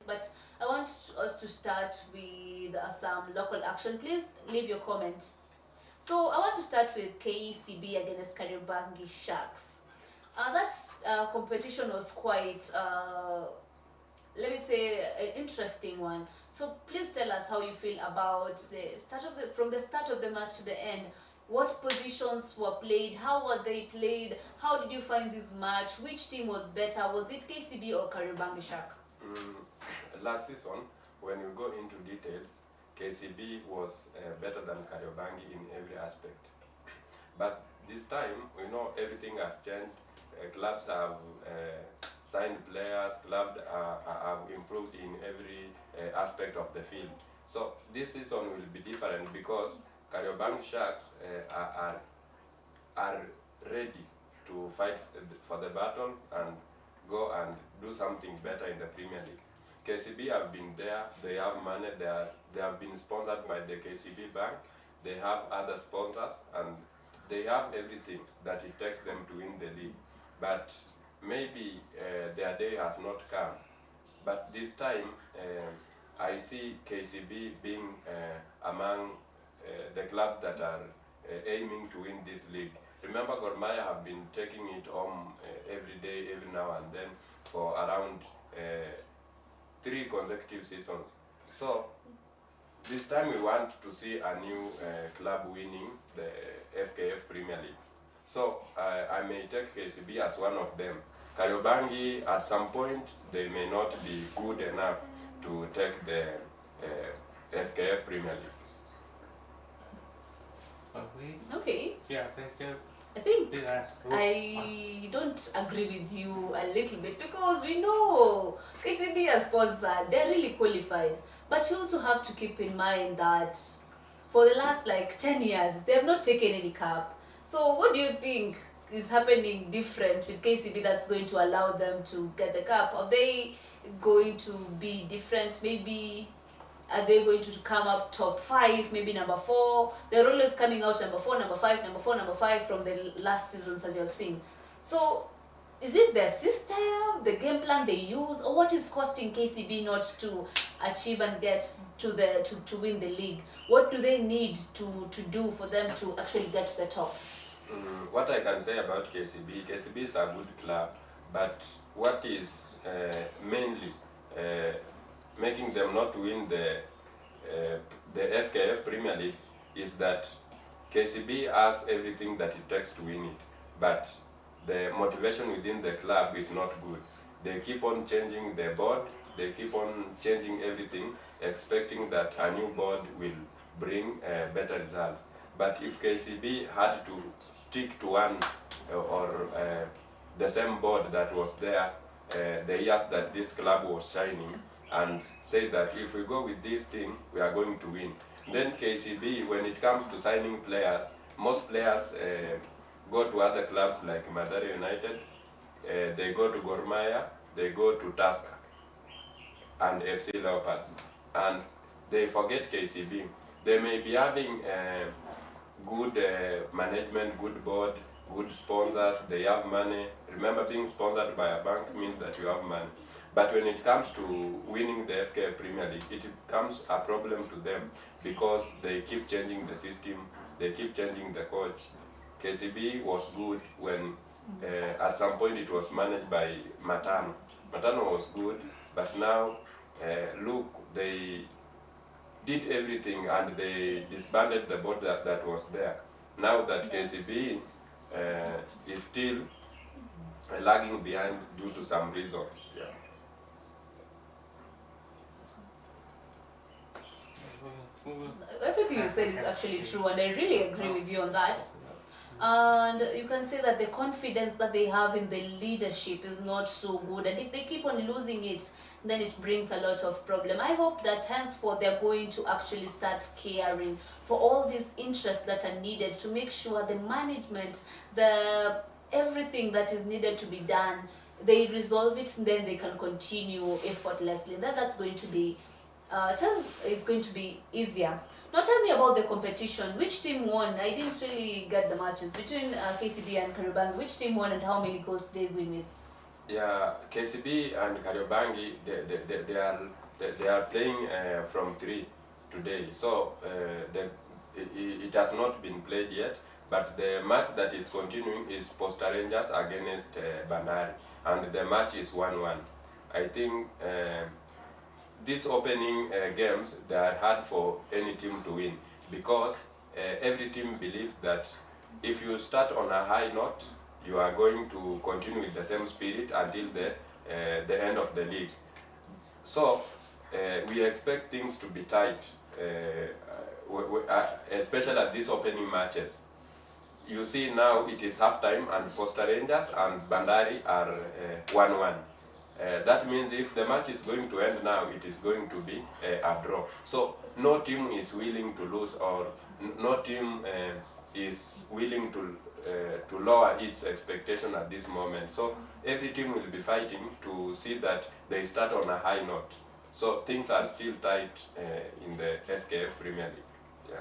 but I want us to start with some local action. Please leave your comments. So I want to start with KCB against Kariobangi Sharks. That competition was quite, let me say, an interesting one. So please tell us how you feel about from the start of the match to the end. What positions were played? How were they played? How did you find this match? Which team was better? Was it KCB or Kariobangi Shark? Last season, when you go into details, KCB was better than Kariobangi in every aspect. But this time, we know everything has changed. Clubs have signed players, clubs have improved in every aspect of the field. So this season will be different because Kariobangi Sharks are ready to fight for the battle and go and do something better in the Premier League. KCB have been there, they have money, they have been sponsored by the KCB Bank, they have other sponsors, and they have everything that it takes them to win the league. But maybe their day has not come. But this time, I see KCB being among the clubs that are aiming to win this league. Remember, Gor Mahia have been taking it home every day, every now and then, for around 3 consecutive seasons. So this time we want to see a new club winning the FKF Premier League. So I may take KCB as one of them. Kariobangi, at some point, they may not be good enough to take the FKF Premier League. Okay. Yeah, thanks, Jeff. I think I don't agree with you a little bit because we know KCB as sponsor, they're really qualified. But you also have to keep in mind that for the last 10 years, they have not taken any cup. So what do you think is happening different with KCB that's going to allow them to get the cup? Are they going to be different? Maybe are they going to come up top 5, maybe number 4? They're always coming out number 4, number 5, number 4, number 5 from the last seasons as you've seen. So is it their system, the game plan they use, or what is costing KCB not to achieve and get to win the league? What do they need to do for them to actually get to the top? What I can say about KCB is a good club, but what is mainly making them not win the FKF Premier League is that KCB has everything that it takes to win it, but the motivation within the club is not good. They keep on changing the board, they keep on changing everything, expecting that a new board will bring better results. But if KCB had to stick to one or the same board that was there the years that this club was shining, and say that if we go with this thing, we are going to win. Then KCB, when it comes to signing players, most players go to other clubs like Mathare United, they go to Gor Mahia, they go to Tusker and FC Leopards, and they forget KCB. They may be having good management, good board, good sponsors, they have money. Remember, being sponsored by a bank means that you have money. But when it comes to winning the FK Premier League, it becomes a problem to them because they keep changing the system, they keep changing the coach. KCB was good when at some point it was managed by Matano. Matano was good, but now look, they did everything and they disbanded the board that was there. Now that KCB is still lagging behind due to some reasons. Yeah. Everything you said is actually true, and I really agree with you on that. And you can say that the confidence that they have in the leadership is not so good, and if they keep on losing it, then it brings a lot of problem. I hope that henceforth they're going to actually start caring for all these interests that are needed to make sure the management, everything that is needed to be done, they resolve it, and then they can continue effortlessly. That's going to be it's going to be easier. Now tell me about the competition. Which team won? I didn't really get the matches between KCB and Kariobangi. Which team won and how many goals did they win with? Yeah, KCB and Kariobangi, they are playing from 3 today. So it has not been played yet. But the match that is continuing is Posta Rangers against Bandari, and the match is 1-1. I think these opening games, they are hard for any team to win, because every team believes that if you start on a high note, you are going to continue with the same spirit until the end of the league. So we expect things to be tight, especially at these opening matches. You see now it is half time and Posta Rangers and Bandari are 1-1. That means if the match is going to end now, it is going to be a draw. So no team is willing to lose, or no team is willing to lower its expectation at this moment. So every team will be fighting to see that they start on a high note. So things are still tight in the FKF Premier League. Yeah.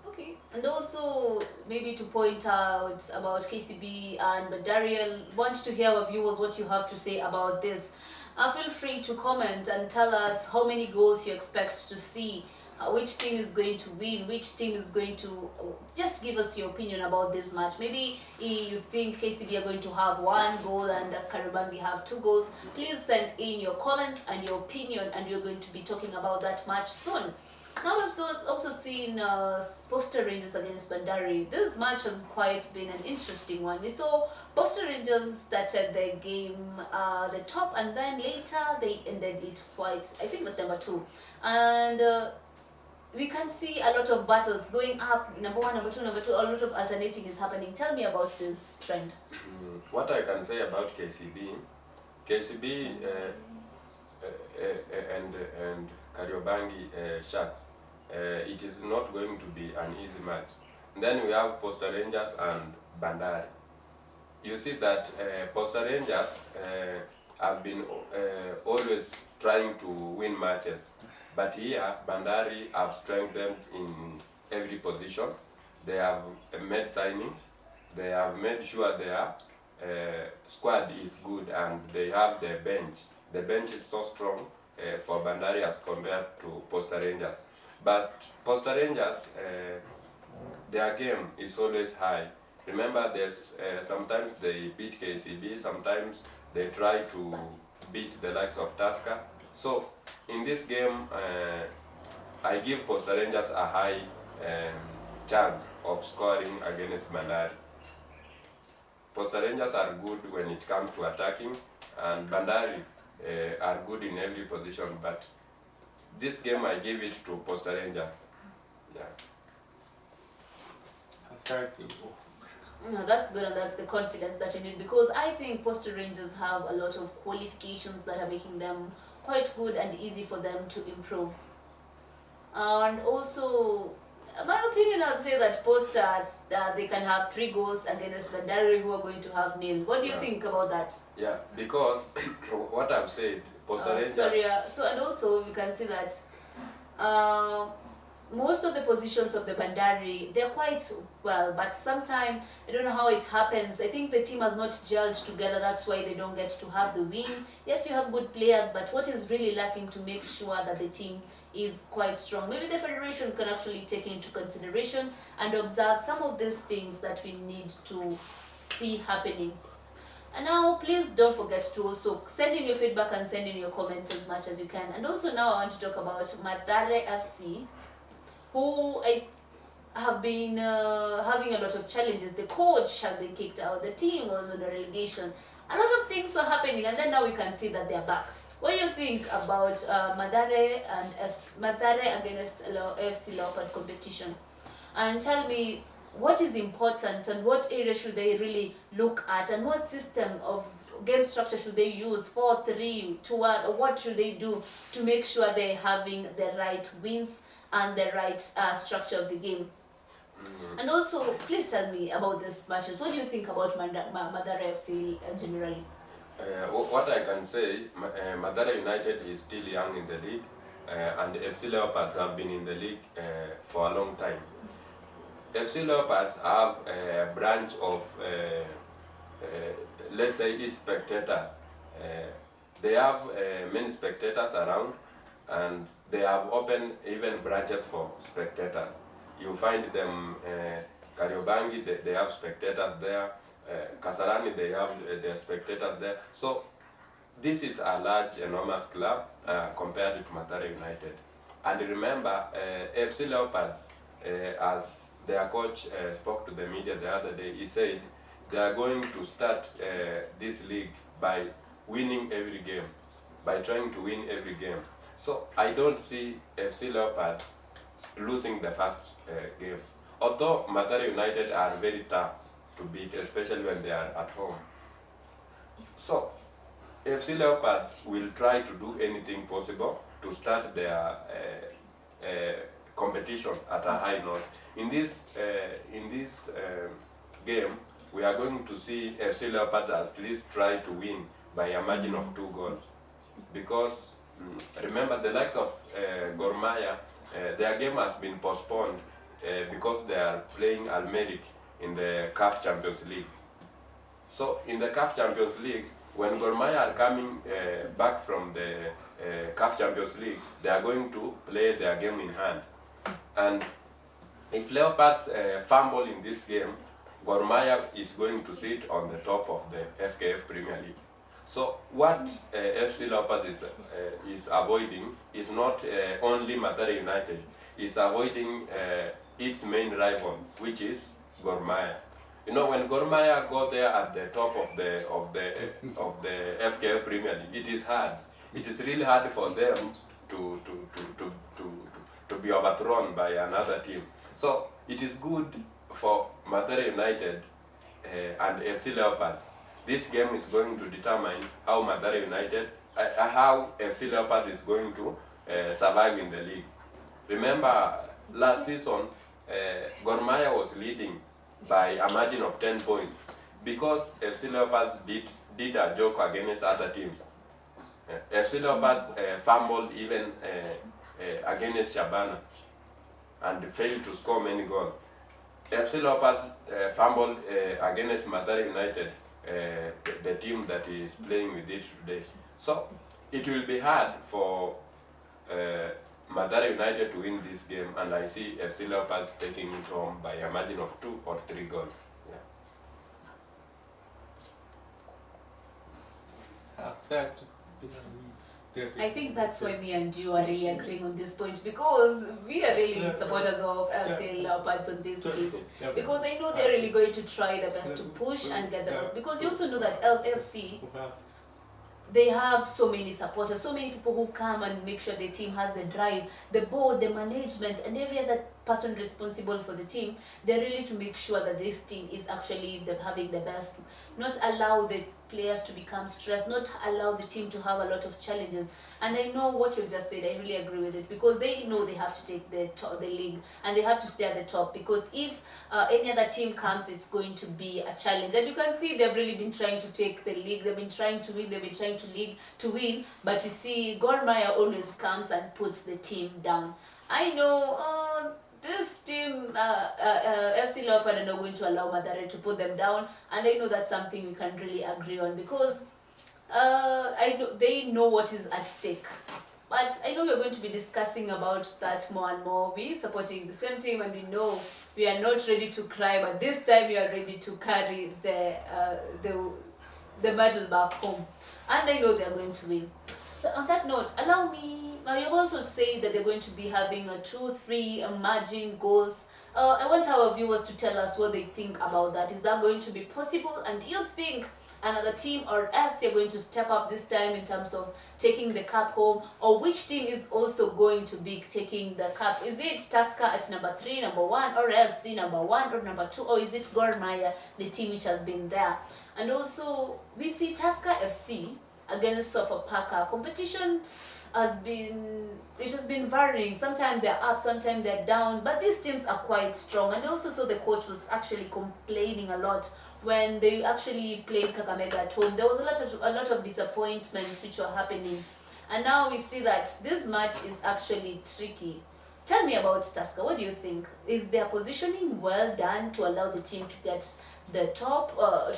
Okay, and also maybe to point out about KCB and Bandari, I want to hear our viewers what you have to say about this. Feel free to comment and tell us how many goals you expect to see, which team is going to win, which team is going to, just give us your opinion about this match. Maybe you think KCB are going to have 1 goal and Kariobangi have 2 goals. Please send in your comments and your opinion, and we're going to be talking about that match soon. Now we've also seen Posta Rangers against Bandari. This match has quite been an interesting one. We saw Posta Rangers started their game the top, and then later they ended it quite, I think, at number 2. And we can see a lot of battles going up, number 1, number 2, number 2, a lot of alternating is happening. Tell me about this trend. What I can say about KCB and Kariobangi Sharks, it is not going to be an easy match. Then we have Posta Rangers and Bandari. You see that Posta Rangers have been always trying to win matches, but here Bandari have strengthened in every position. They have made signings, they have made sure their squad is good, and they have the bench. The bench is so strong for Bandari as compared to Posta Rangers. But Posta Rangers, their game is always high. Remember, there's sometimes they beat KCB, sometimes they try to beat the likes of Tusker. So in this game, I give Posta Rangers a high chance of scoring against Bandari. Posta Rangers are good when it comes to attacking, and Bandari are good in every position, but this game I give it to Posta Rangers. Yeah. No, that's good, and that's the confidence that you need, because I think Posta Rangers have a lot of qualifications that are making them quite good and easy for them to improve. And also, my opinion, I'll say that Posta, they can have 3 goals against Bandari, who are going to have 0. What do you think about that? Yeah, because what I've said, Posta Rangers... Sorry, so, and also we can see that most of the positions of the Bandari, they're quite well, but sometimes I don't know how it happens. I think the team has not gelled together, that's why they don't get to have the win. Yes, you have good players, but what is really lacking to make sure that the team is quite strong? Maybe the federation can actually take into consideration and observe some of these things that we need to see happening. And now, please don't forget to also send in your feedback and send in your comments as much as you can. And also now I want to talk about Mathare FC, who have been having a lot of challenges. The coach has been kicked out, the team was under relegation. A lot of things were happening, and then now we can see that they're back. What do you think about Mathare against FC Leopards competition? And tell me, what is important and what area should they really look at, and what system of game structure should they use? 4-3-2-1, or what should they do to make sure they're having the right wins and the right structure of the game? And also, please tell me about these matches. What do you think about Mathare FC generally? What I can say, Mathare United is still young in the league, and FC Leopards have been in the league for a long time. FC Leopards have a branch of, let's say, is spectators. They have many spectators around, and they have opened even branches for spectators. You find them, Kariobangi, they have spectators there. Kasarani, they have their spectators there. So this is a large, enormous club compared to Mathare United. And remember, FC Leopards, as their coach spoke to the media the other day, he said they are going to start this league by winning every game, by trying to win every game. So I don't see FC Leopards losing the first game. Although Mathare United are very tough to beat, especially when they are at home. So FC Leopards will try to do anything possible to start their competition at a high note. In this game, we are going to see FC Leopards at least try to win by a margin of 2 goals. Because remember, the likes of Gor Mahia, their game has been postponed because they are playing Almeric in the CAF Champions League. So in the CAF Champions League, when Gor Mahia are coming back from the CAF Champions League, they are going to play their game in hand. And if Leopards fumble in this game, Gor Mahia is going to sit on the top of the FKF Premier League. So what FC Leopards is avoiding is not only Mathare United, is avoiding its main rival, which is Gor Mahia. You know, when Gor Mahia go there at the top of the FKF Premier League, it is hard. It is really hard for them to be overthrown by another team. So it is good for Mathare United and FC Leopards. This game is going to determine how Mathare United, how FC Leopards is going to survive in the league. Remember, last season, Gor Mahia was leading by a margin of 10 points because FC Leopards did a joke against other teams. FC Leopards fumbled even against Shabana and failed to score many goals. FC Leopards fumbled against Mathare United, the team that is playing with it today. So it will be hard for Mathare United to win this game, and I see FC Leopards taking it home by a margin of 2 or 3 goals. I think that's why me and you are really agreeing on this point, because we are really supporters of FC Leopards on this case. Because I know they're really going to try their best to push and get the best. Because you also know that LFC, they have so many supporters, so many people who come and make sure the team has the drive, the board, the management, and every other person responsible for the team. They're really to make sure that this team is actually having the best, not allow the players to become stressed, not allow the team to have a lot of challenges. And I know what you just said, I really agree with it, because they know they have to take the league and they have to stay at the top, because if any other team comes, it's going to be a challenge. And you can see they've really been trying to take the league, they've been trying to win, they've been trying to win, but you see Gor Mahia always comes and puts the team down. I know this team, FC Leopards, are not going to allow Mathare to put them down, and I know that's something we can really agree on, because I know they know what is at stake. But I know we're going to be discussing about that more and more. We supporting the same team, and we know we are not ready to cry, but this time we are ready to carry the medal back home, and I know they are going to win. So on that note, allow me. You've also said that they're going to be having 2-3 emerging goals. I want our viewers to tell us what they think about that. Is that going to be possible? And do you think another team or FC are going to step up this time in terms of taking the cup home? Or which team is also going to be taking the cup? Is it Tusker at number 3, number 1, or FC number 1 or number 2? Or is it Gor Mahia, the team which has been there? And also, we see Tusker FC against Sofapaka. Competition has been varying. Sometimes they're up, sometimes they're down, but these teams are quite strong. And also, so the coach was actually complaining a lot when they actually played Kakamega at home. There was a lot of disappointments which were happening, and now we see that this match is actually tricky. Tell me about Tusker. What do you think? Is their positioning well done to allow the team to get the top, or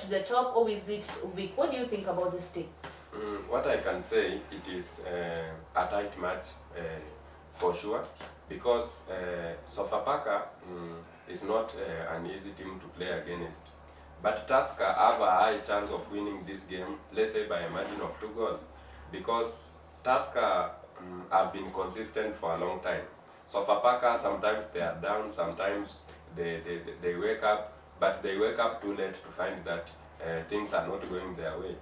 is it weak? What do you think about this team? What I can say, it is a tight match for sure, because Sofapaka is not an easy team to play against. But Tusker have a high chance of winning this game, let's say by a margin of 2 goals, because Tusker have been consistent for a long time. Sofapaka, sometimes they are down, sometimes they wake up, but they wake up too late to find that things are not going their way.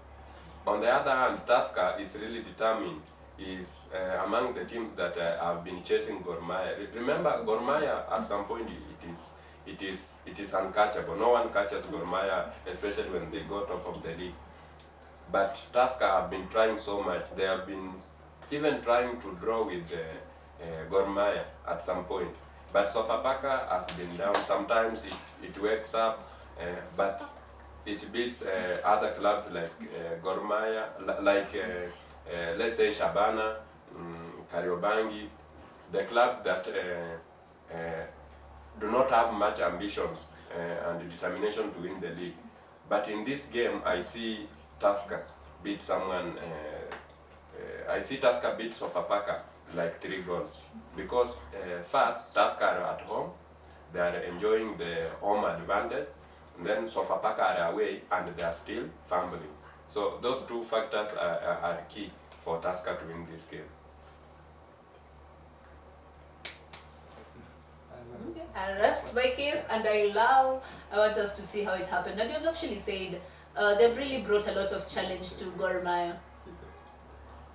On the other hand, Tusker is really determined, is among the teams that have been chasing Gor Mahia. Remember, Gor Mahia at some point it is uncatchable. No one catches Gor Mahia, especially when they go top of the league. But Tusker have been trying so much. They have been even trying to draw with Gor Mahia at some point. But Sofapaka has been down. Sometimes it wakes up, but it beats other clubs like Gor Mahia, like let's say Shabana, Kariobangi, the clubs that do not have much ambitions and determination to win the league. But in this game, I see Tusker beat someone. I see Tusker beat Sofapaka like 3 goals, because first Tusker are at home, they are enjoying the home advantage, and then Sofapaka are away and they are still fumbling. So those 2 factors are key for Tusker to win this game. Okay. I rest my case, and I want us to see how it happened. And you've actually said they've really brought a lot of challenge to Gor Mahia.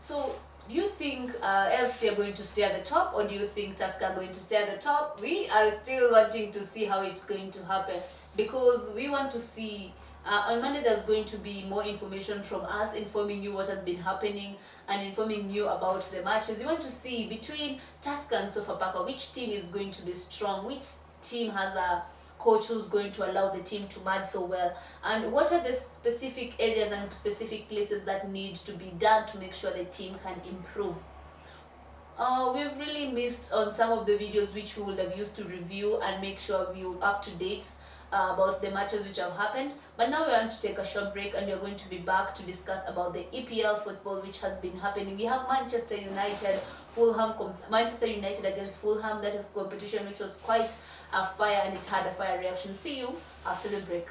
So do you think FC are going to stay at the top, or do you think Tusker are going to stay at the top? We are still wanting to see how it's going to happen, because we want to see on Monday there's going to be more information from us, informing you what has been happening and informing you about the matches. We want to see between Tusker and Sofapaka which team is going to be strong, which team has a coach who's going to allow the team to match so well, and what are the specific areas and specific places that need to be done to make sure the team can improve. We've really missed on some of the videos which we would have used to review and make sure we're up to date about the matches which have happened. But now we want to take a short break, and we're going to be back to discuss about the EPL football which has been happening. We have Manchester United against Fulham. That is competition which was quite a fire, and it had a fire reaction. See you after the break.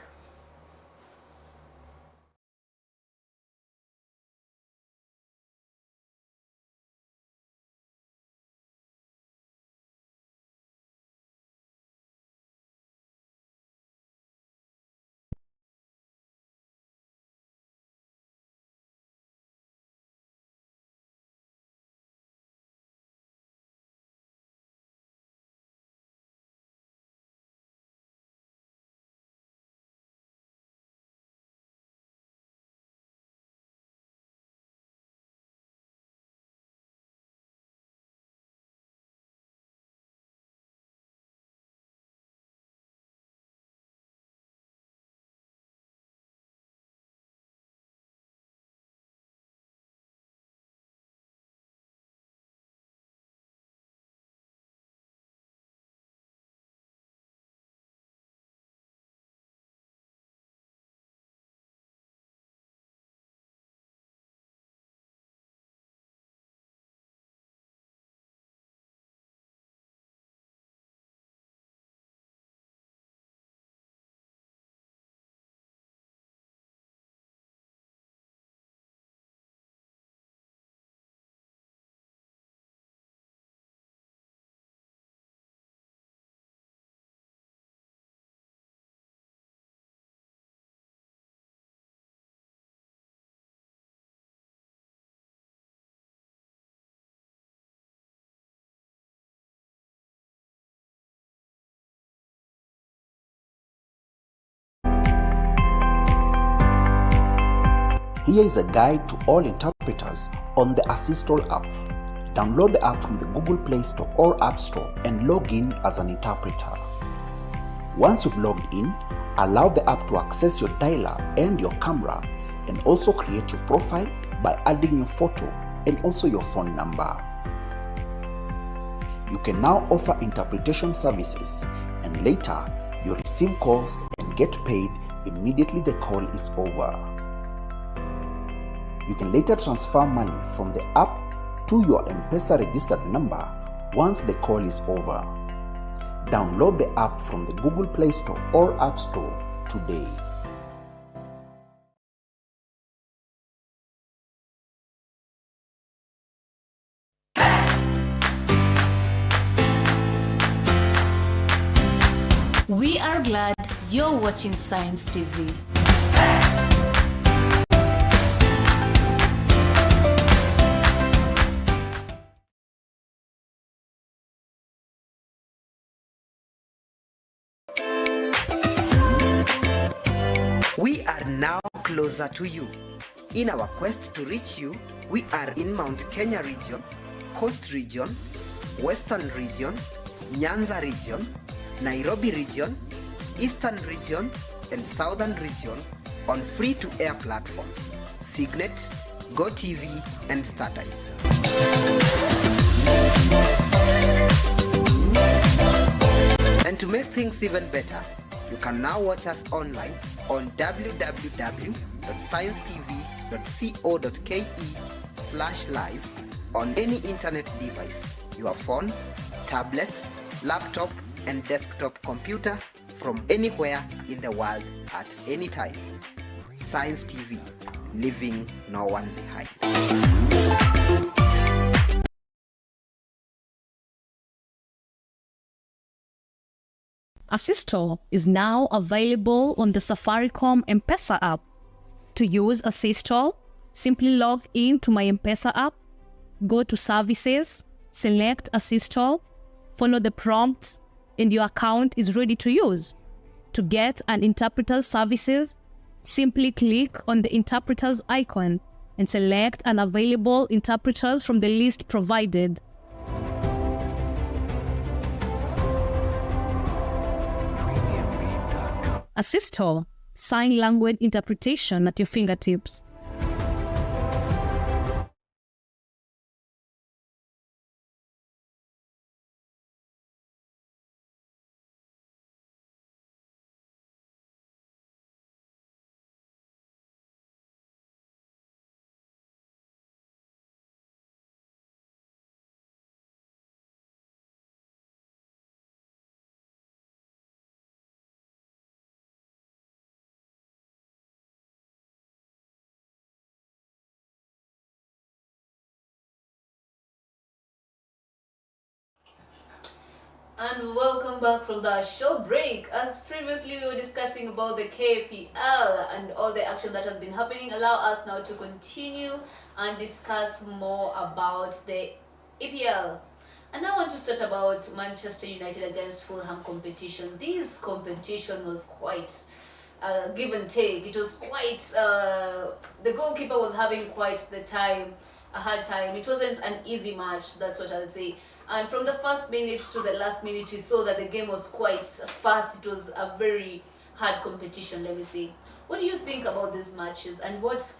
Here is a guide to all interpreters on the Assistol app. Download the app from the Google Play Store or App Store and log in as an interpreter. Once you've logged in, allow the app to access your dialer and your camera, and also create your profile by adding your photo and also your phone number. You can now offer interpretation services, and later you receive calls and get paid immediately the call is over. You can later transfer money from the app to your M-Pesa registered number once the call is over. Download the app from the Google Play Store or App Store today. We are glad you're watching Science TV. We are now closer to you. In our quest to reach you, we are in Mount Kenya region, Coast region, Western region, Nyanza region, Nairobi region, Eastern region, and Southern region on free-to-air platforms, Signet, GoTV, and StarTimes. And to make things even better, you can now watch us online on www.sciencetv.co.ke/live on any internet device, your phone, tablet, laptop, and desktop computer from anywhere in the world at any time. Science TV, leaving no one behind. Assistor is now available on the Safaricom M-Pesa app. To use Assistor, simply log in to my M-Pesa app, go to Services, select Assistor, follow the prompts, and your account is ready to use. To get an interpreter's services, simply click on the interpreter's icon and select an available interpreters from the list provided. Assistor, sign language interpretation at your fingertips. And welcome back from the short break. As previously we were discussing about the KPL and all the action that has been happening, allow us now to continue and discuss more about the EPL. And I want to start about Manchester United against Fulham competition. This competition was quite give and take. It was quite, the goalkeeper was having quite a hard time. It wasn't an easy match, that's what I would say. And from the first minute to the last minute, you saw that the game was quite fast. It was a very hard competition, let me say. What do you think about these matches, and what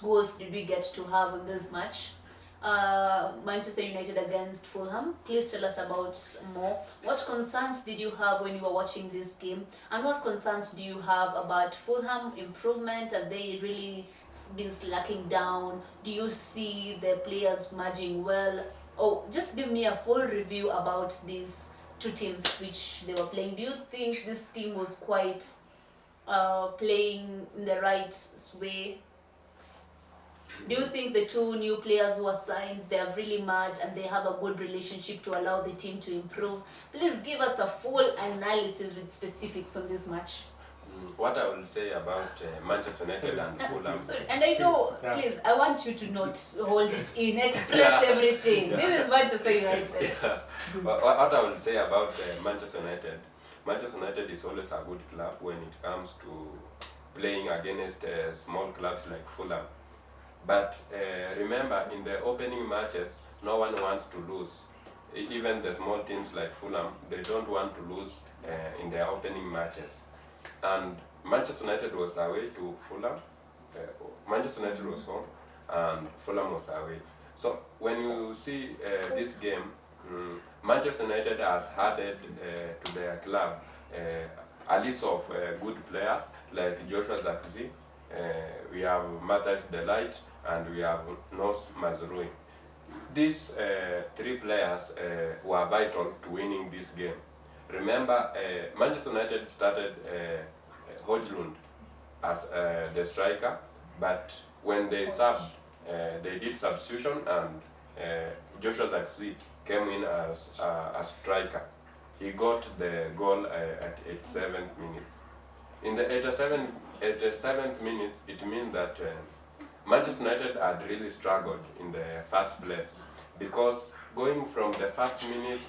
goals did we get to have in this match? Manchester United against Fulham. Please tell us about more. What concerns did you have when you were watching this game, and what concerns do you have about Fulham improvement? Have they really been slacking down? Do you see the players merging well? Oh, just give me a full review about these two teams which they were playing. Do you think this team was quite playing in the right way? Do you think the two new players who are signed, they have really merged and they have a good relationship to allow the team to improve? Please give us a full analysis with specifics on this match. What I will say about Manchester United and Fulham. Sorry, and I know, please, I want you to not hold it in, express everything. This is Manchester United. What I will say about Manchester United is always a good club when it comes to playing against small clubs like Fulham. But remember, in the opening matches, no one wants to lose. Even the small teams like Fulham, they don't want to lose in their opening matches. And Manchester United was away to Fulham. Manchester United was home, and Fulham was away. So when you see this game, Manchester United has added to their club a list of good players like Joshua Zirkzee, we have Mathare and we have Nos Mazrui. These three players were vital to winning this game. Remember, Manchester United started Højlund as the striker, but when they subbed, they did substitution and Joshua Zirkzee came in as a striker. He got the goal at 87th minute. In the 87th minute, it means that Manchester United had really struggled in the first place, because going from the first minute,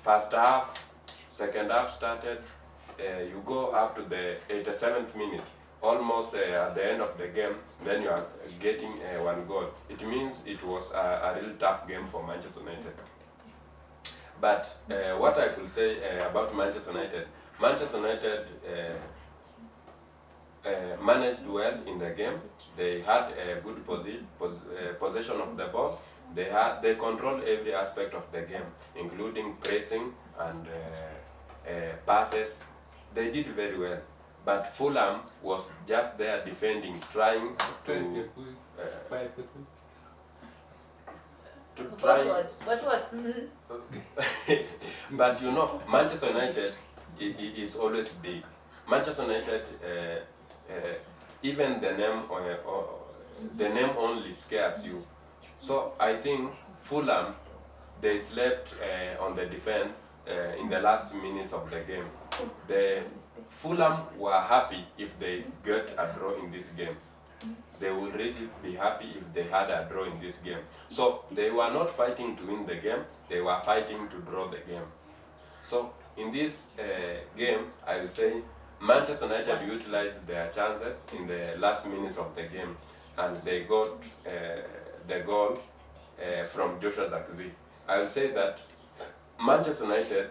first half, second half started, you go up to the 87th minute, almost at the end of the game, then you are getting one goal. It means it was a real tough game for Manchester United. But what I could say about Manchester United, Manchester United managed well in the game. They had a good possession of the ball. They controlled every aspect of the game, including pressing and passes. They did very well. But Fulham was just there defending, trying to try. What? But you know, Manchester United is always big. Manchester United, even the name only scares you. So I think Fulham, they slept on the defense in the last minutes of the game. The Fulham were happy if they get a draw in this game. They would really be happy if they had a draw in this game. So they were not fighting to win the game, they were fighting to draw the game. So in this game, I will say Manchester United utilized their chances in the last minutes of the game, and they got the goal from Joshua Zirkzee. I will say that Manchester United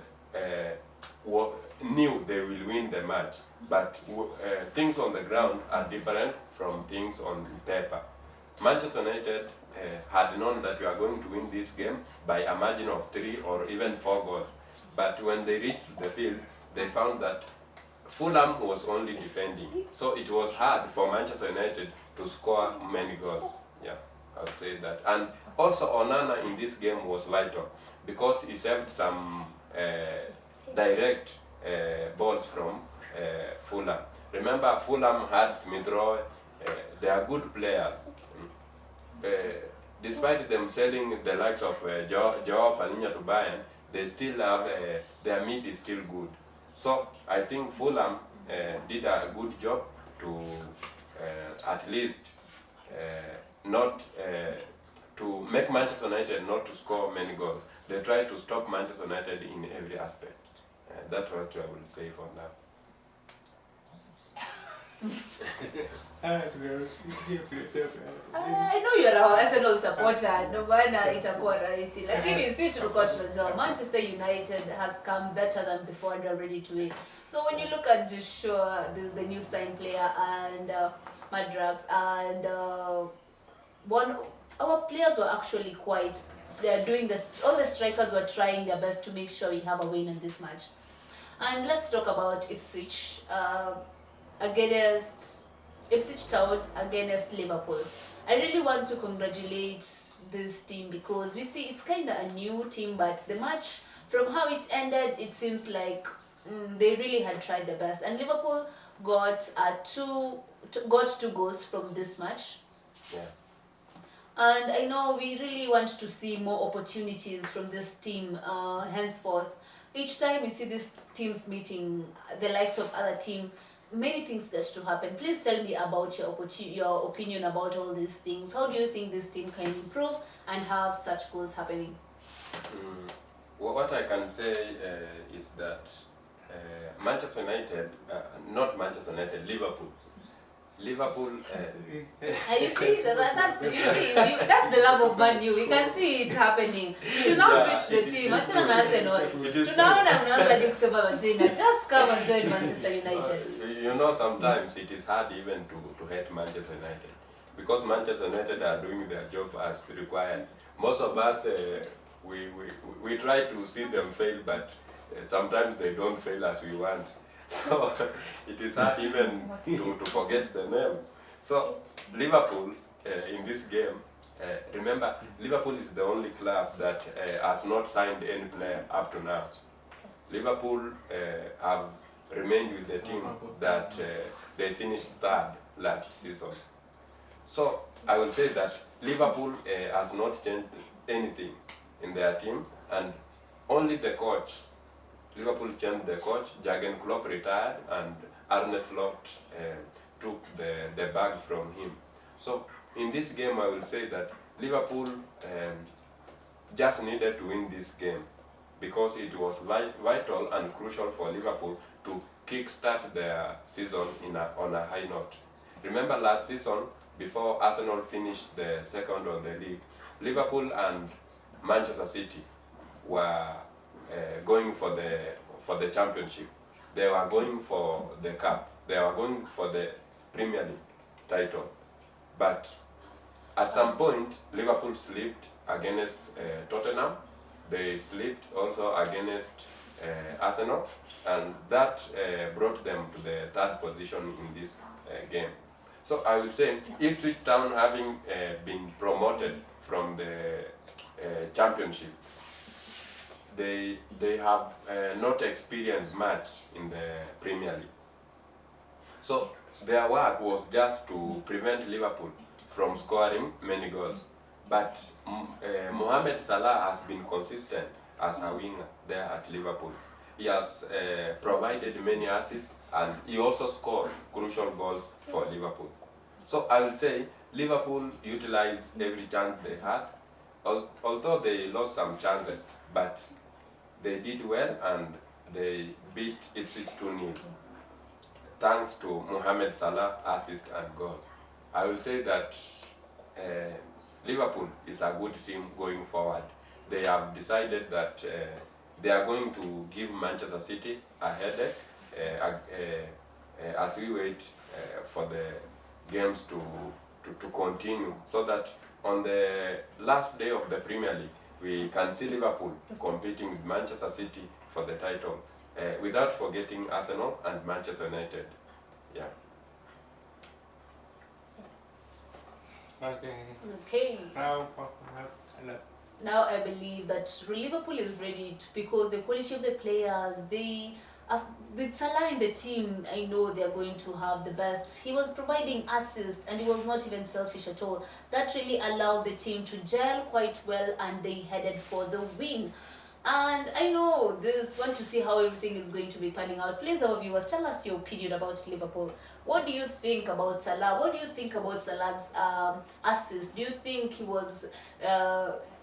knew they will win the match, but things on the ground are different from things on paper. Manchester United had known that we are going to win this game by a margin of 3 or even 4 goals. But when they reached the field, they found that Fulham was only defending. So it was hard for Manchester United to score many goals. Yeah, I'll say that. And also Onana in this game was vital, because he saved some direct balls from Fulham. Remember, Fulham had Smith Rowe. They are good players. Despite them selling the likes of Joao Palhinha to Bayern, they still have their mid is still good. So I think Fulham did a good job to at least not to make Manchester United not to score many goals. They tried to stop Manchester United in every aspect. That's what I will say for now. I know you're our Arsenal supporter, no maana itakuwa rahisi, lakini si tulikuwa tunajua Manchester United has come better than before and are ready to win. So when you look at Joshua, there's the new signed player, and Madrax, and our players were actually quite, they're doing this, all the strikers were trying their best to make sure we have a win in this match. And let's talk about Ipswich. Against Ipswich Town against Liverpool. I really want to congratulate this team, because we see it's kind of a new team, but the match, from how it ended, it seems like they really had tried their best. And Liverpool got two goals from this match. Yeah. And I know we really want to see more opportunities from this team henceforth. Each time you see these teams meeting the likes of other teams, many things get to happen. Please tell me about your opinion about all these things. How do you think this team can improve and have such goals happening? What I can say is that Manchester United, not Manchester United, Liverpool. And you see that's the love of Man U. We can see it happening. To now switch the team. Achana na Arsenal. Tunaona unaanza hadi kusema majina. Just come and join Manchester United. You know, sometimes it is hard even to hate Manchester United, because Manchester United are doing their job as required. Most of us we try to see them fail, but sometimes they don't fail as we want. So it is hard even to forget the name. So Liverpool in this game, remember Liverpool is the only club that has not signed any player up to now. Liverpool have remained with the team that they finished third last season. So I will say that Liverpool has not changed anything in their team, and only the coach. Liverpool changed the coach. Jurgen Klopp retired, and Arne Slot took the bag from him. So in this game, I will say that Liverpool just needed to win this game because it was vital and crucial for Liverpool to kickstart their season on a high note. Remember last season, before Arsenal finished the second on the league, Liverpool and Manchester City were going for the championship. They were going for the cup. They were going for the Premier League title. But at some point, Liverpool slipped against Tottenham. They slipped also against Arsenal, and that brought them to the third position in this game. So I will say, Ipswich Town, having been promoted from the championship, they have not experienced much in the Premier League. So their work was just to prevent Liverpool from scoring many goals. But Mohamed Salah has been consistent as a winger there at Liverpool. He has provided many assists, and he also scores crucial goals for Liverpool. So I will say Liverpool utilized every chance they had, although they lost some chances, but they did well and they beat Ipswich 2-0 thanks to Mohamed Salah assist and goals. I will say that Liverpool is a good team going forward. They have decided that they are going to give Manchester City a headache as we wait for the games to continue, so that on the last day of the Premier League we can see Liverpool competing with Manchester City for the title, without forgetting Arsenal and Manchester United. Yeah. Okay. Now I believe that Liverpool is ready because the quality of the players, with Salah in the team, I know they are going to have the best. He was providing assists and he was not even selfish at all. That really allowed the team to gel quite well, and they headed for the win. And I know this want to see how everything is going to be panning out. Please, our viewers, tell us your opinion about Liverpool. What do you think about Salah? What do you think about Salah's assist? Do you think he was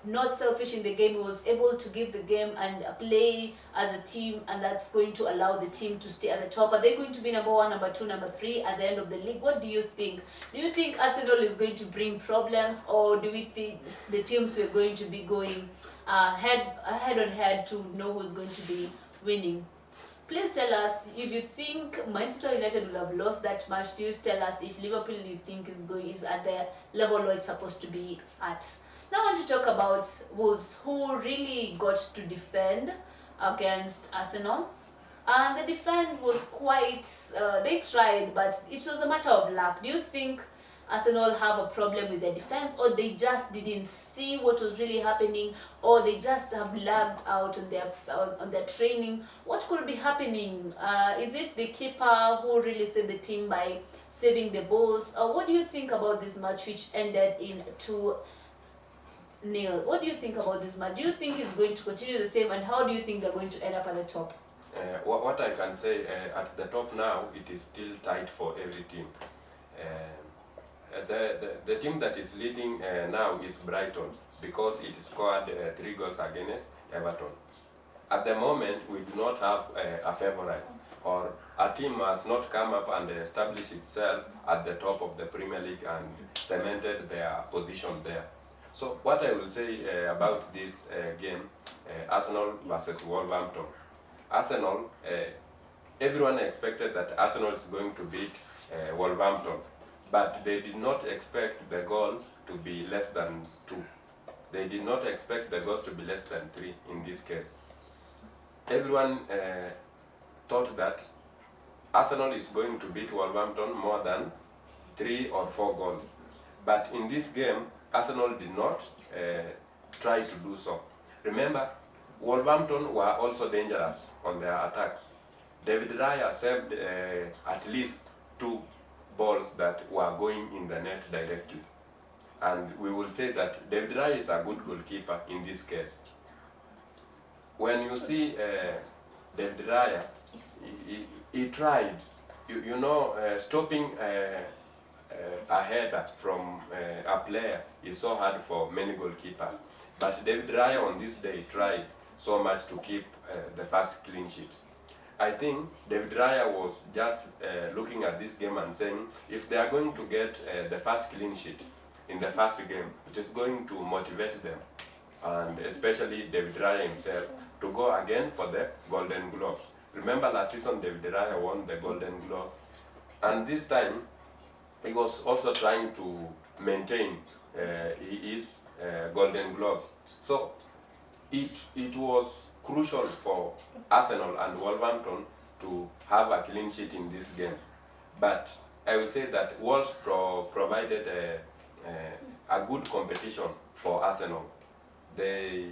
not selfish in the game? He was able to give the game and play as a team, and that's going to allow the team to stay at the top. Are they going to be number 1, number 2, number 3 at the end of the league? What do you think? Do you think Arsenal is going to bring problems, or do we think the teams are going to be going head on head to know who's going to be winning? Please tell us if you think Manchester United will have lost that match. Do you tell us if Liverpool you think is at the level where it's supposed to be at? Now I want to talk about Wolves, who really got to defend against Arsenal. And the defense was quite, they tried, but it was a matter of luck. Do you think Arsenal have a problem with their defense, or they just didn't see what was really happening, or they just have lagged out on their training? What could be happening? Is it the keeper who really saved the team by saving the balls? What do you think about this match, which ended in 2-0? What do you think about this match? Do you think it's going to continue the same, and how do you think they're going to end up at the top? What I can say, at the top now, it is still tight for every team. The team that is leading now is Brighton, because it scored 3 goals against Everton. At the moment, we do not have a favourite, or a team has not come up and established itself at the top of the Premier League and cemented their position there. So what I will say about this game, Arsenal versus Wolverhampton. Arsenal, everyone expected that Arsenal is going to beat Wolverhampton, but they did not expect the goal to be less than 2. they did not expect the goals to be less than 3 in this case. Everyone thought that Arsenal is going to beat Wolverhampton more than 3 or 4 goals. But in this game, Arsenal did not try to do so. Remember, Wolverhampton were also dangerous on their attacks. David Raya saved at least 2 balls that were going in the net directly. And we will say that David Raya is a good goalkeeper in this case. When you see David Raya, he tried, stopping a header from a player is so hard for many goalkeepers. But David Raya on this day tried so much to keep the first clean sheet. I think David Raya was just looking at this game and saying, if they are going to get the first clean sheet in the first game, it is going to motivate them, and especially David Raya himself, to go again for the Golden Gloves. Remember last season David Raya won the Golden Gloves, and this time he was also trying to maintain his Golden Gloves. So it was crucial for Arsenal and Wolverhampton to have a clean sheet in this game. But I will say that Wolves provided a good competition for Arsenal. They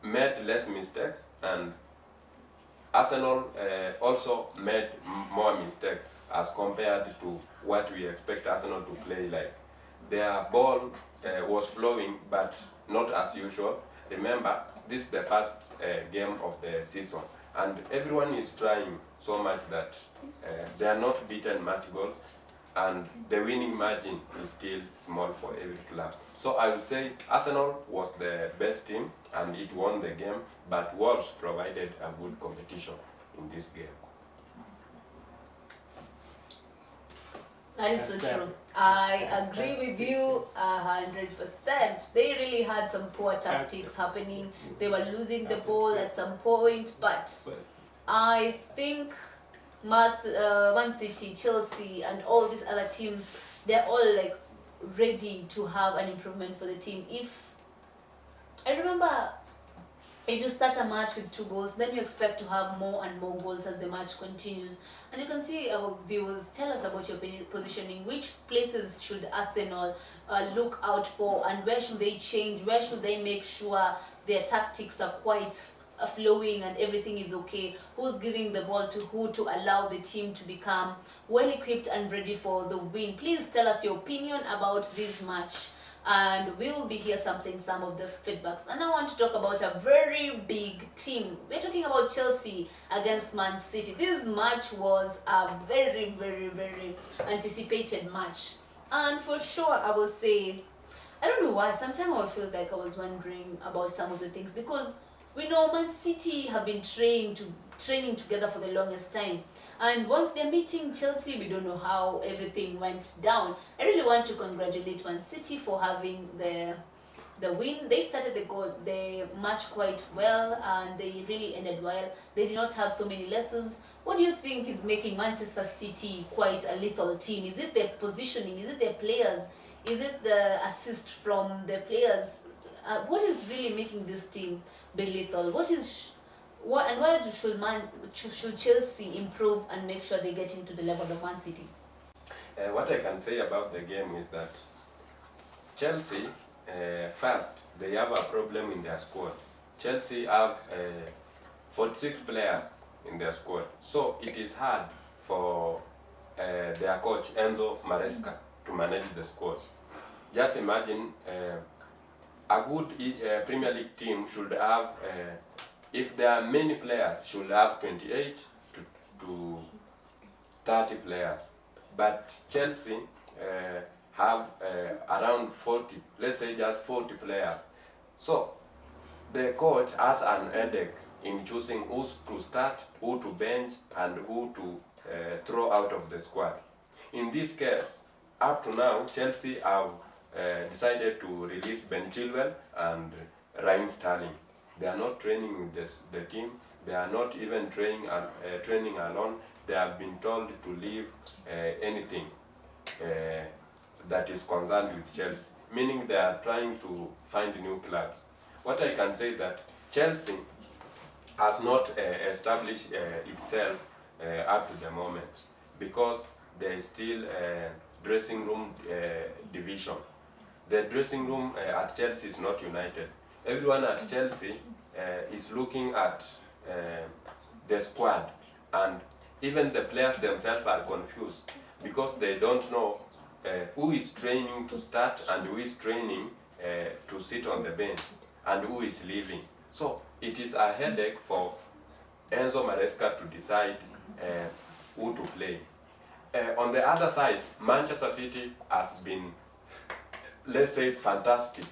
made less mistakes, and Arsenal also made more mistakes as compared to what we expect Arsenal to play like. Their ball was flowing, but not as usual. Remember, this is the first game of the season, and everyone is trying so much that they are not beaten much goals, and the winning margin is still small for every club. So I would say Arsenal was the best team and it won the game, but Wolves provided a good competition in this game. That is so true. I agree with you 100%. They really had some poor tactics happening. They were losing the ball at some point, but I think Man City, Chelsea, and all these other teams, they're all like ready to have an improvement for the team. I remember, if you start a match with 2 goals, then you expect to have more and more goals as the match continues. And you can see our viewers, tell us about your positioning. Which places should Arsenal look out for, and where should they change? Where should they make sure their tactics are quite flowing and everything is okay? Who's giving the ball to who to allow the team to become well equipped and ready for the win? Please tell us your opinion about this match, and we'll be here some of the feedbacks. And I want to talk about a very big team. We're talking about Chelsea against Man City. This match was a very, very, very anticipated match, and for sure I will say, I don't know why, sometimes I feel like I was wondering about some of the things, because we know Man City have been training together for the longest time, and once they're meeting Chelsea, we don't know how everything went down. I really want to congratulate Man City for having the win. They started the match quite well, and they really ended well. They did not have so many losses. What do you think is making Manchester City quite a lethal team? Is it their positioning? Is it their players? Is it the assist from the players? What is really making this team be lethal? Why should Chelsea improve and make sure they get into the level of Man City? What I can say about the game is that Chelsea, first, they have a problem in their squad. Chelsea have 46 players in their squad, so it is hard for their coach Enzo Maresca to manage the squads. Just imagine a good Premier League team should have, if there are many players, should have 28 to 30 players. But Chelsea have around 40, let's say just 40 players. So the coach has an headache in choosing who to start, who to bench, and who to throw out of the squad. In this case, up to now, Chelsea have decided to release Ben Chilwell and Raheem Sterling. They are not training with the team. They are not even training alone. They have been told to leave anything that is concerned with Chelsea. meaning they are trying to find new clubs. What I can say that Chelsea has not established itself up to the moment, because there is still a dressing room division. The dressing room at Chelsea is not united. Everyone at Chelsea is looking at the squad, and even the players themselves are confused because they don't know who is training to start and who is training to sit on the bench and who is leaving. So it is a headache for Enzo Maresca to decide who to play. On the other side, Manchester City has been, let's say, fantastic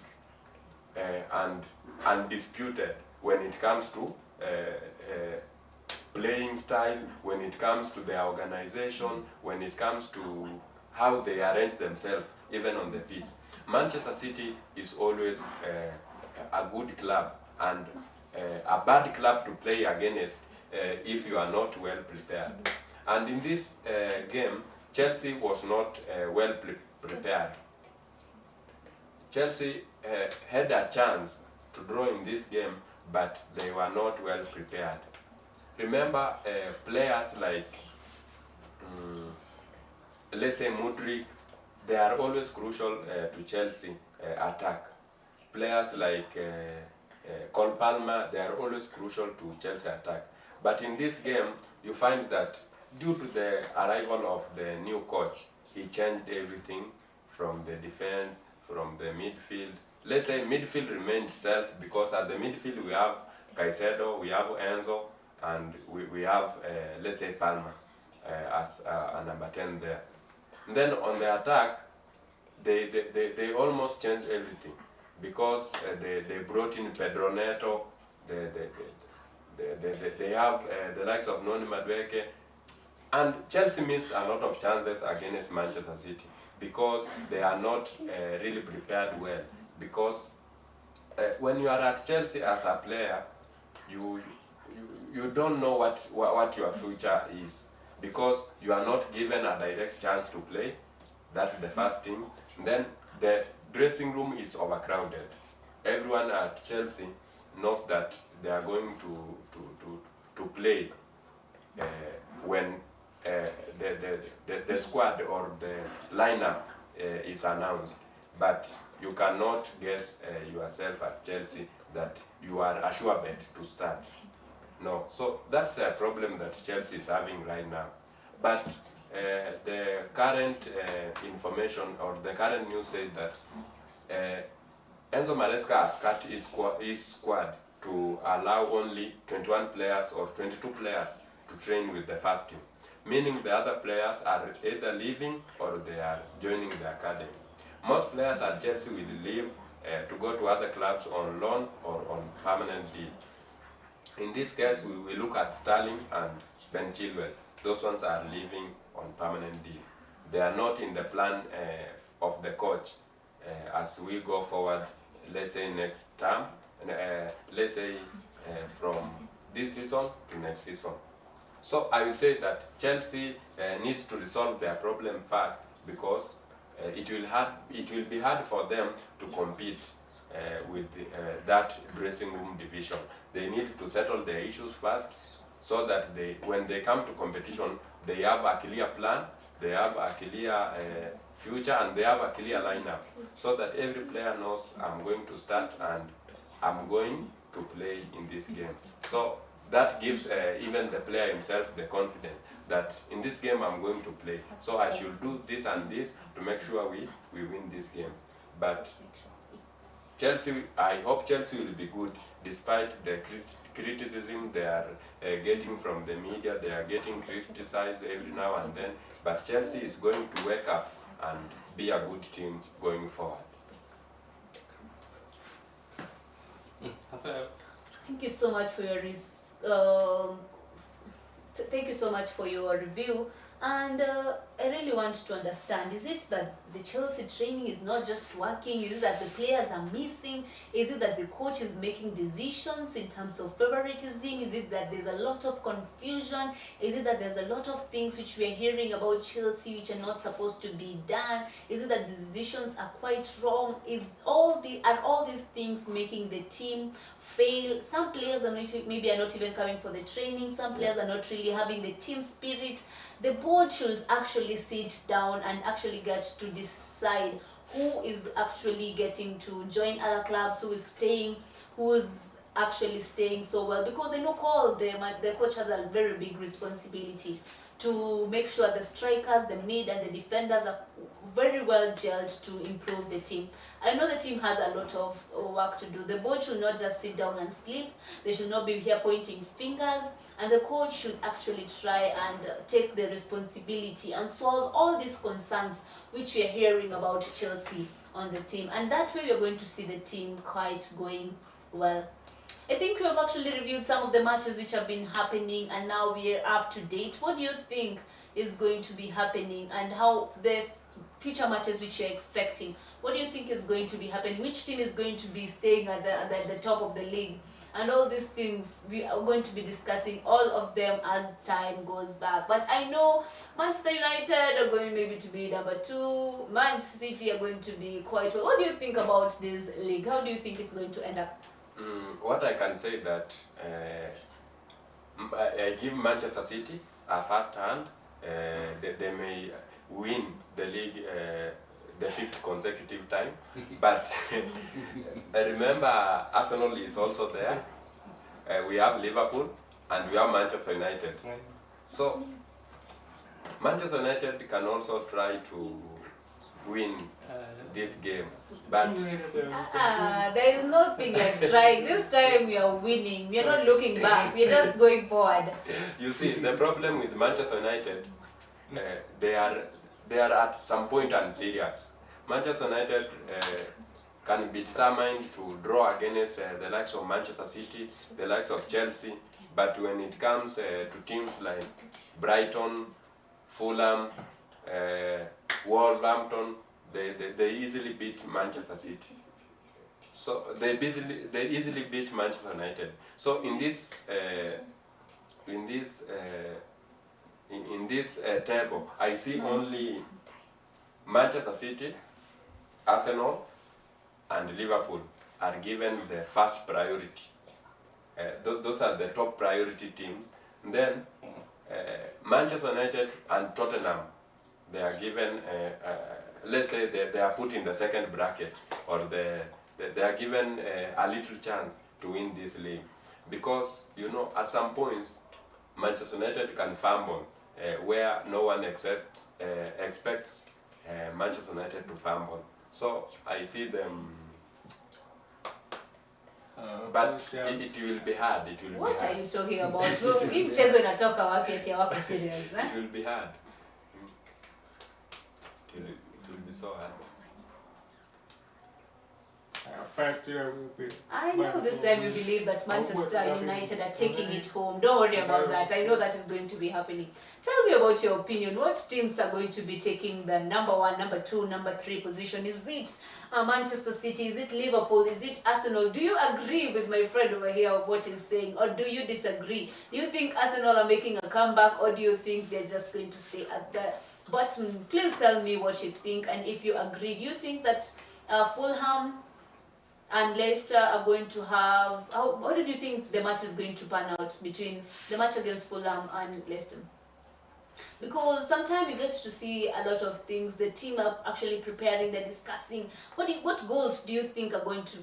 and undisputed when it comes to playing style, when it comes to their organization, when it comes to how they arrange themselves, even on the pitch. Manchester City is always a good club and a bad club to play against if you are not well prepared. And in this game, Chelsea was not well prepared. Chelsea had a chance to draw in this game, but they were not well prepared. Remember, players like, let's say, Mudryk, they are always crucial to Chelsea attack. Players like Cole Palmer, they are always crucial to Chelsea attack. But in this game, you find that due to the arrival of the new coach, he changed everything from the defense, from the midfield. Let's say midfield remained self, because at the midfield we have Caicedo, we have Enzo, and we have, let's say, Palmer as a number 10 there. And then on the attack, they almost changed everything, because they brought in Pedro Neto, they have the likes of Noni Madueke, and Chelsea missed a lot of chances against Manchester City because they are not really prepared well. Because when you are at Chelsea as a player, you don't know what your future is, because you are not given a direct chance to play. That's the first thing. And then the dressing room is overcrowded. Everyone at Chelsea knows that they are going to play when the squad or the lineup is announced. But you cannot guess yourself at Chelsea that you are a sure bet to start. No, so that's a problem that Chelsea is having right now. But the current information or the current news said that Enzo Maresca has cut his squad to allow only 21 players or 22 players to train with the first team, meaning the other players are either leaving or they are joining the academy. Most players at Chelsea will leave to go to other clubs on loan or on permanent deal. In this case, we will look at Sterling and Ben Chilwell. Those ones are leaving on permanent deal. They are not in the plan of the coach as we go forward, let's say next term, let's say from this season to next season. So I will say that Chelsea needs to resolve their problem first, because it will be hard for them to compete with that dressing room division. They need to settle their issues first, so that when they come to competition, they have a clear plan, they have a clear future, and they have a clear lineup, so that every player knows, I'm going to start and I'm going to play in this game. So that gives even the player himself the confidence that in this game I'm going to play, so I should do this and this to make sure we win this game. But Chelsea, I hope Chelsea will be good despite the criticism they are getting from the media. They are getting criticized every now and then, but Chelsea is going to wake up and be a good team going forward. Thank you so much for your thank you so much for your review. And I really want to understand, is it that the Chelsea training is not just working? Is it that the players are missing? Is it that the coach is making decisions in terms of favoritism? Is it that there's a lot of confusion? Is it that there's a lot of things which we are hearing about Chelsea which are not supposed to be done? Is it that the decisions are quite wrong? Are all these things making the team fail? Some players are not, maybe are not even coming for the training. Some players are not really having the team spirit. The board should actually sit down and actually get to decide who is actually getting to join other clubs, who is staying, who's actually staying so well. Because I know the coach has a very big responsibility to make sure the strikers, the mid and the defenders are very well gelled to improve the team. I know the team has a lot of work to do. The board should not just sit down and sleep. They should not be here pointing fingers. And the coach should actually try and take the responsibility and solve all these concerns which we are hearing about Chelsea on the team. And that way we are going to see the team quite going well. I think we have actually reviewed some of the matches which have been happening, and now we are up to date. What do you think is going to be happening, and how the future matches which you're expecting, what do you think is going to be happening? Which team is going to be staying at the top of the league? And all these things, we are going to be discussing all of them as time goes back. But I know Manchester United are going maybe to be number 2. Manchester City are going to be quite well. What do you think about this league? How do you think it's going to end up? What I can say that I give Manchester City a first hand. They may win the league the 5th consecutive time, but I remember Arsenal is also there. We have Liverpool and we have Manchester United. So Manchester United can also try to win this game, but there is nothing like trying. This time we are winning. We are not looking back. We are just going forward. You see, the problem with Manchester United, they are at some point unserious. Manchester United can be determined to draw against the likes of Manchester City, the likes of Chelsea, but when it comes to teams like Brighton, Fulham, Wolverhampton, they easily beat Manchester City. So they easily beat Manchester United. So in this table, I see only Manchester City, Arsenal, and Liverpool are given the first priority. Those are the top priority teams. And then Manchester United and Tottenham, they are given, let's say they are put in the second bracket, or they are given a little chance to win this league. Because, you know, at some points, Manchester United can fumble where no one expects Manchester United to fumble. So I see them, but it will be hard. It will What be hard. are you talking about? Hii mchezo inatoka wapi ati hawako serious? It will be hard. It will be so hard. I know this time you believe that Manchester United are taking it home. Don't worry about that. I know that is going to be happening. Tell me about your opinion. What teams are going to be taking the number 1, number 2, number 3 position? Is it Manchester City? Is it Liverpool? Is it Arsenal? Do you agree with my friend over here of what he's saying, or do you disagree? Do you think Arsenal are making a comeback, or do you think they're just going to stay at the bottom? Please tell me what you think, and if you agree. Do you think that Fulham and Leicester are going to have... How did you think the match is going to pan out between the match against Fulham and Leicester? Because sometimes you get to see a lot of things. The team are actually preparing, they're discussing. What goals do you think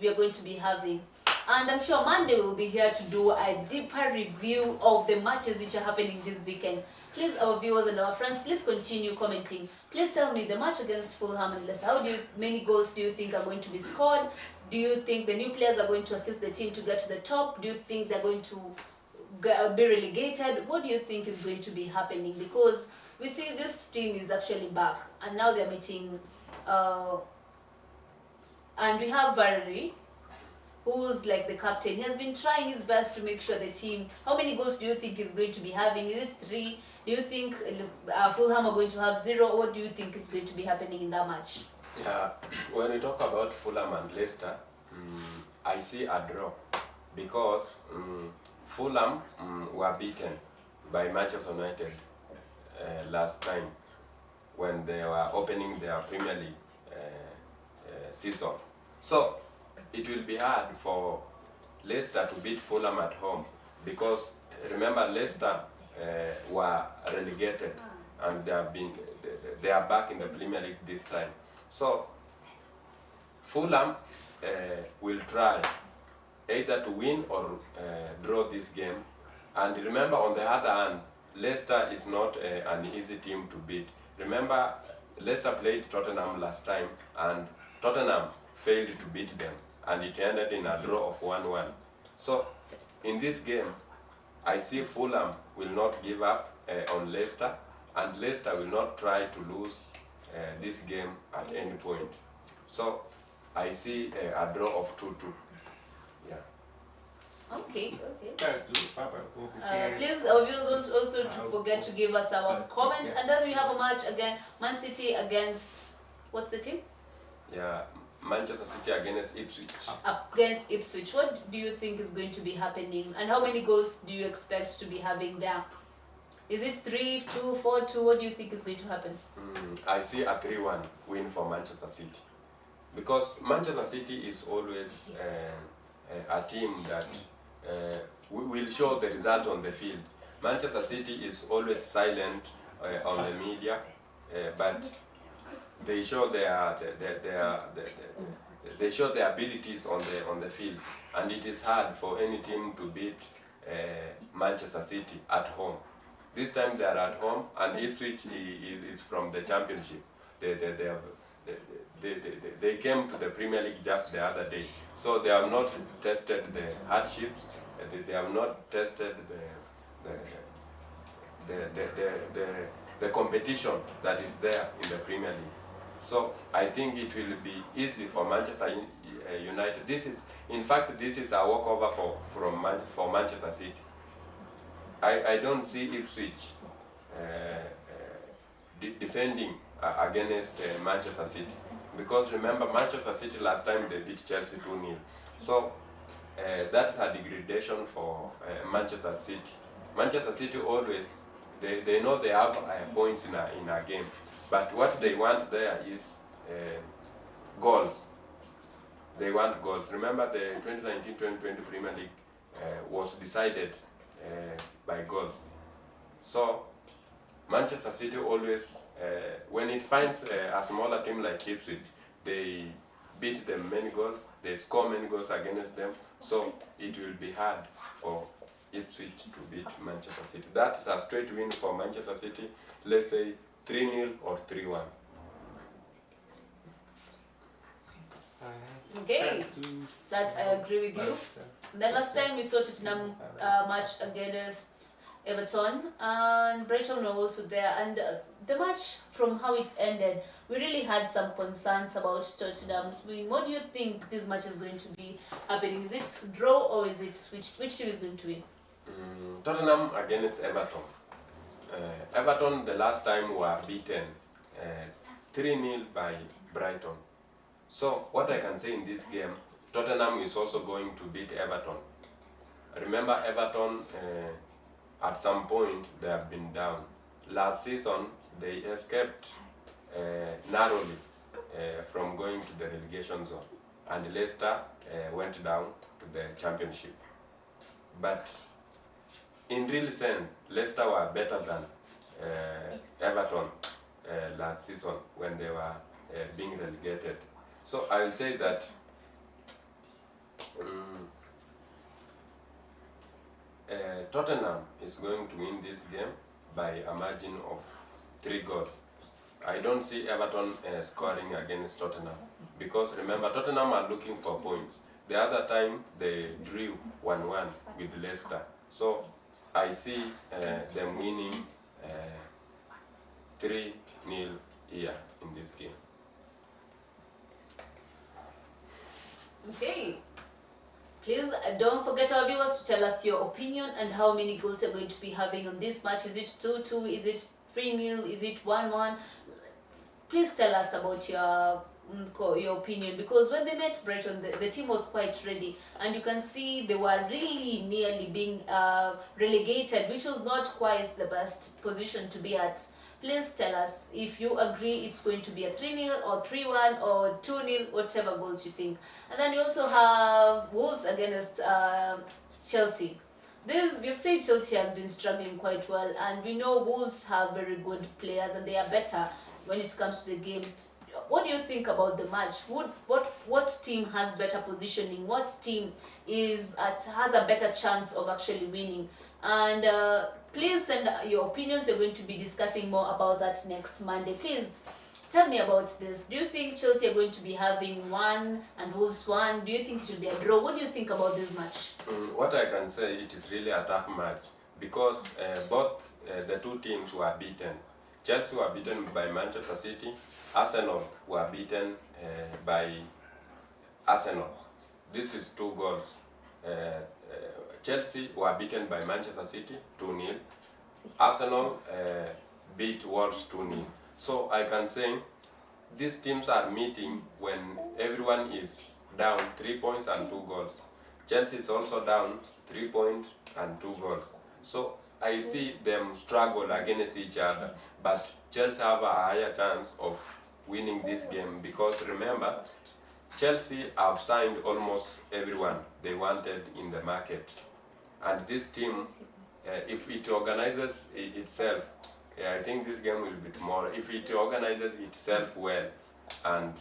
we are going to be having? And I'm sure Monday we'll be here to do a deeper review of the matches which are happening this weekend. Please, our viewers and our friends, please continue commenting. Please tell me the match against Fulham and Leicester. Many goals do you think are going to be scored? Do you think the new players are going to assist the team to get to the top? Do you think they're going to be relegated? What do you think is going to be happening? Because we see this team is actually back, and now they're meeting, and we have Bandari who's like the captain, he has been trying his best to make sure the team. How many goals do you think he's going to be having? Is it 3? Do you think Fulham are going to have 0? What do you think is going to be happening in that match? Yeah, when we talk about Fulham and Leicester, I see a draw because Fulham were beaten by Manchester United last time when they were opening their Premier League season. So it will be hard for Leicester to beat Fulham at home because remember Leicester were relegated and they are back in the Premier League this time. So Fulham will try either to win or draw this game. And remember, on the other hand, Leicester is not an easy team to beat. Remember, Leicester played Tottenham last time and Tottenham failed to beat them and it ended in a draw of 1-1. So in this game, I see Fulham will not give up on Leicester and Leicester will not try to lose this game at any point. So I see a draw of 2-2. Yeah. Okay. Please, our viewers, don't also to forget to give us our comment. And then we have a match again, Man City against, what's the team? Yeah, Manchester City against Ipswich. Against Ipswich. What do you think is going to be happening? And how many goals do you expect to be having there? Is it 3-2, 4-2? What do you think is going to happen? I see a 3-1 win for Manchester City. Because Manchester City is always a team that will show the result on the field. Manchester City is always silent on the media, but they show they show their abilities on the field, and it is hard for any team to beat Manchester City at home. This time they are at home, and Ipswich is from the Championship. They came to the Premier League just the other day, so they have not tested the hardships. They have not tested the competition that is there in the Premier League. So I think it will be easy for Manchester United. In fact, this is a walkover for Manchester City. I don't see Ipswich defending against Manchester City, because remember Manchester City last time they beat Chelsea 2-0. So that's a degradation for Manchester City. Manchester City always, they know they have points in a game, but what they want there is goals. They want goals. Remember the 2019-2020 Premier League was decided by goals. So Manchester City always, when it finds a smaller team like Ipswich, they beat them many goals, they score many goals against them, so it will be hard for Ipswich to beat Manchester City. That's a straight win for Manchester City, let's say 3-0 or 3-1. Okay, that I agree with you. The last time we saw Tottenham match against Everton, and Brighton were also there, and the match, from how it ended, we really had some concerns about Tottenham. What do you think this match is going to be happening? Is it draw or is it which team is going to win? Tottenham against Everton. Everton the last time were beaten 3-0 by Brighton. So what I can say in this game, Tottenham is also going to beat Everton. Remember, Everton at some point they have been down. Last season they escaped narrowly from going to the relegation zone, and Leicester went down to the Championship. But in real sense, Leicester were better than Everton last season when they were being relegated. So I will say that Tottenham is going to win this game by a margin of 3 goals. I don't see Everton scoring against Tottenham, because remember, Tottenham are looking for points. The other time they drew 1-1 with Leicester. So I see them winning 3-0 here in this game. Okay. Please don't forget our viewers to tell us your opinion and how many goals you're going to be having on this match. Is it 2-2? Is it 3-0? Is it 1-1? Please tell us about your opinion, because when they met Brighton, the team was quite ready, and you can see they were really nearly being relegated, which was not quite the best position to be at. Please tell us if you agree it's going to be a 3-0 or 3-1 or 2-0, whatever goals you think. And then you also have Wolves against Chelsea. We've seen Chelsea has been struggling quite well, and we know Wolves have very good players and they are better when it comes to the game. What do you think about the match? What team has better positioning? What team has a better chance of actually winning? And please send your opinions. We're going to be discussing more about that next Monday. Please tell me about this. Do you think Chelsea are going to be having 1 and Wolves 1? Do you think it will be a draw? What do you think about this match? What I can say, it is really a tough match because both the two teams were beaten. Chelsea were beaten by Manchester City. Arsenal were beaten by Arsenal. This is 2 goals. Chelsea were beaten by Manchester City 2-0. Arsenal beat Wolves 2-0. So I can say these teams are meeting when everyone is down 3 points and 2 goals. Chelsea is also down 3 points and 2 goals. So I see them struggle against each other, but Chelsea have a higher chance of winning this game because remember, Chelsea have signed almost everyone they wanted in the market. And this team, if it organizes itself, I think this game will be tomorrow. If it organizes itself well and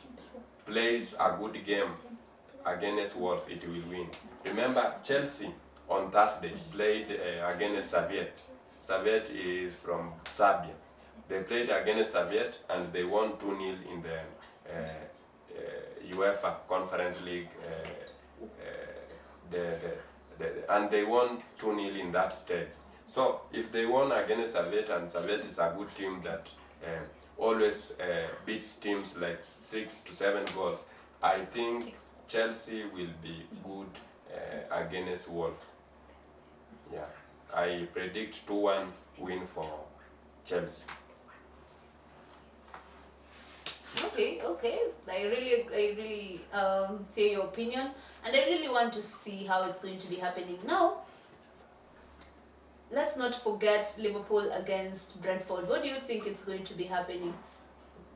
plays a good game against Wolves, it will win. Remember, Chelsea on Thursday played against Soviet. Soviet is from Serbia. They played against Soviet and they won 2-0 in the UEFA Conference League. And they won 2-0 in that stage. So if they won against Soviet, and Soviet is a good team that always beats teams like 6 to 7 goals, I think Chelsea will be good against Wolves. Yeah, I predict 2-1 win for Chelsea. Okay. I really hear your opinion, and I really want to see how it's going to be happening. Now, let's not forget Liverpool against Brentford. What do you think it's going to be happening?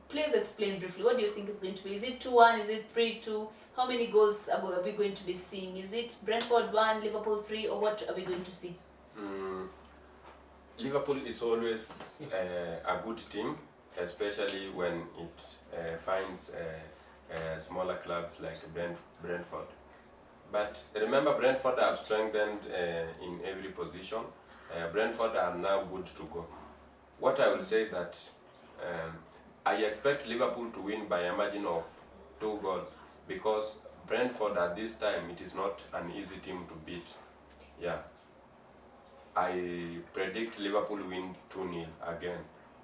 Please explain briefly. What do you think it's going to be? Is it 2-1? Is it 3-2? How many goals are we going to be seeing? Is it Brentford 1, Liverpool 3, or what are we going to see? Liverpool is always a good team, especially when it finds smaller clubs like Brentford. But remember, Brentford have strengthened in every position. Brentford are now good to go. What I will say that I expect Liverpool to win by a margin of 2 goals because Brentford at this time, it is not an easy team to beat. Yeah. I predict Liverpool win 2-0 again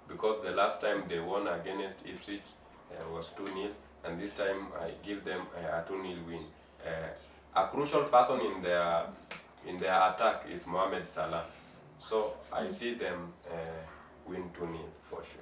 because the last time they won against Ipswich was 2-0, and this time I give them a 2-0 win. A crucial person in their attack is Mohamed Salah, so I see them win 2-0 for sure.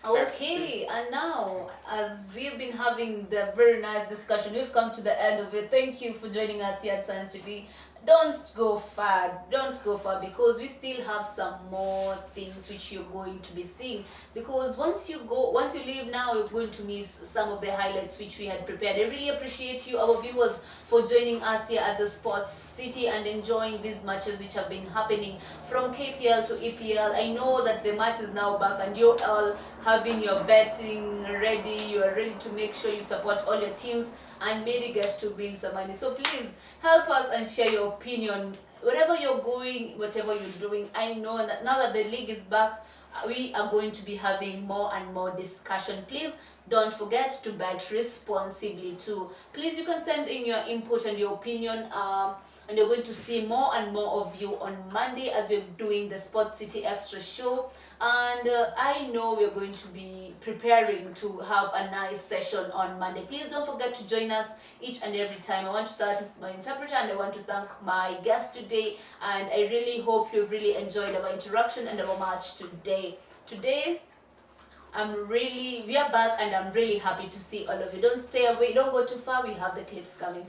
Okay, and now, as we've been having the very nice discussion, we've come to the end of it. Thank you for joining us here at Science TV. Don't go far, because we still have some more things which you're going to be seeing, because once you leave now, you're going to miss some of the highlights which we had prepared. I really appreciate you, our viewers, for joining us here at the Sports City and enjoying these matches which have been happening from KPL to EPL. I know that the match is now back and you're all having your betting ready. You are ready to make sure you support all your teams and maybe get to win some money. So please help us and share your opinion. Wherever you're going, whatever you're doing, I know that now that the league is back, we are going to be having more and more discussion. Please don't forget to bet responsibly too. Please, you can send in your input and your opinion and you're going to see more and more of you on Monday as we're doing the Sports City Extra show. And I know we're going to be preparing to have a nice session on Monday. Please don't forget to join us each and every time. I want to thank my interpreter and I want to thank my guest today, and I really hope you've really enjoyed our interaction and our match today. Today, we are back and I'm really happy to see all of you. Don't stay away, don't go too far, we have the clips coming.